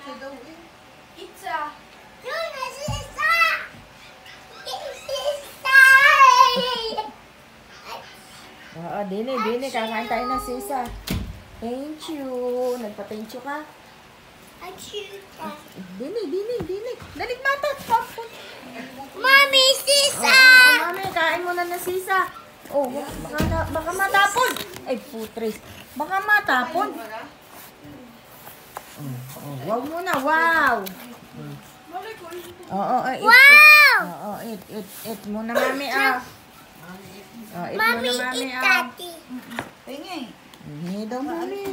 Pizza. Yun, nasisa! Sisa! Oo, dini, kakain tayo ng sisa. Thank you. Nagpa-thank you ka? Achika. Dini. Dalig mata. Tapon. Mami, sisa! Oo, mami, kain mo na ng sisa. Oh, baka matapon. Ay, putres. Baka matapon. Wow muna, wow. Oo, Wow! Oo, eat muna, mami, ah. Oh, eat Mami, muna, mami, eat ah. daddy. Hindi daw, mami.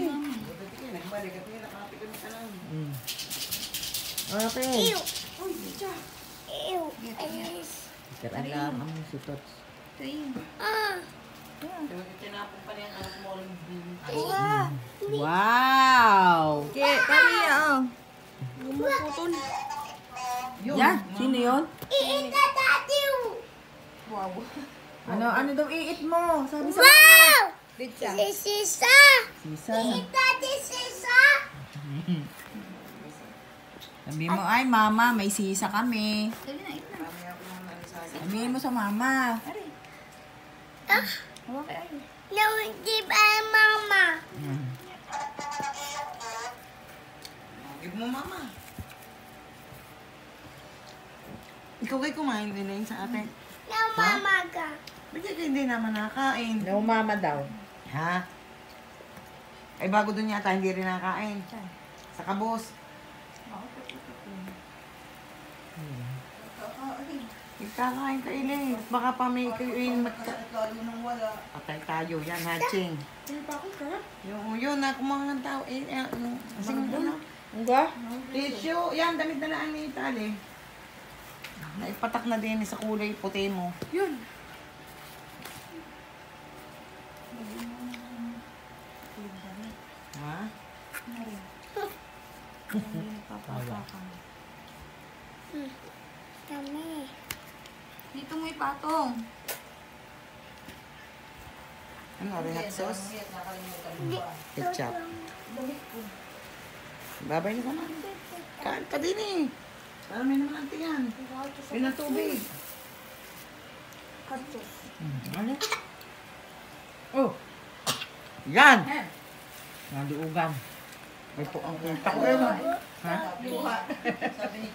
Okay. Ew. Ew. Ayos. Tara lang ang sutot. Ah. Wow! Kariya, oh. Yan, sino yun? Eat the daddy. Ano daw i-eat mo? Sabi sa Wow! Pizza. Sisa! Sisa. Eat daddy, sisa! Sabi mo, ay mama, may sisa kami. Sabihin mo sa mama. Ah. No, hindi ba mama? Give mo, mama. Ikaw kayo kumain din na yun sa atin. No, mama ka. Bakit hindi naman nakain? No mama daw. Ha? Ay bago dun yata hindi rin nakain. Sa kabos. Ikakain ka ilis. Baka pa may kayo patay tayo yan, hatching. Yun na kumangan tao. Asing ano? Nga? Tissue. Yan, damit na lang ni Itali. Naipatak na din sa kulay puti mo. Yun. Ha? Kami. Dito mo ipatong. Ano, rin hot sauce? Ketchup. Babay na naman. Kain ka din eh. Para may naman ang tiyan. Yun ang tubig. Ano? Oh. Yan! Naluugan. May po ang kita ko eh. Ha? Sabi ni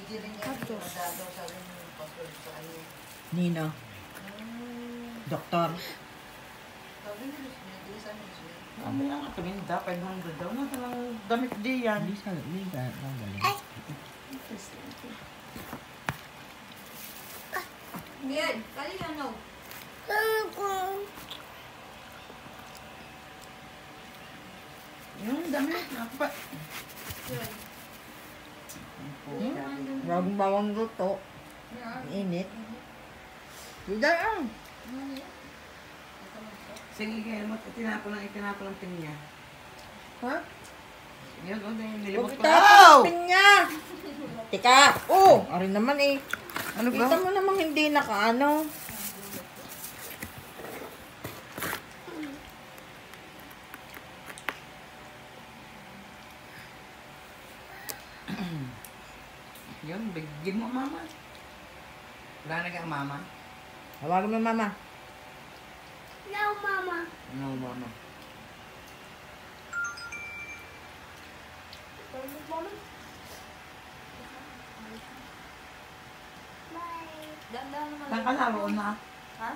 Jirin niya, sabi ni pastor sa kanya. Nino. Doktor. Sabi ni Luis, Ano lang ito, minda, 500 daw. Ano talang damit di yan. Hindi sa galing. Yan, kali ano? Yung damit, nakapa. Bagong bawang luto. Init. Hindi ah. Sige, kaya mo, itinapon lang pinya. Ha? Yun, o, nilimot Huwag ko. itapon pinya. Tika. Oh, arin naman eh. Ano ba? Kita mo namang hindi nakaano. Yun, bigyan mo mama. Wala na ka mama? Hawagan mo mama. No, mama. No, mama. Bye. Dandan naman. Tangkalaro na. Ha?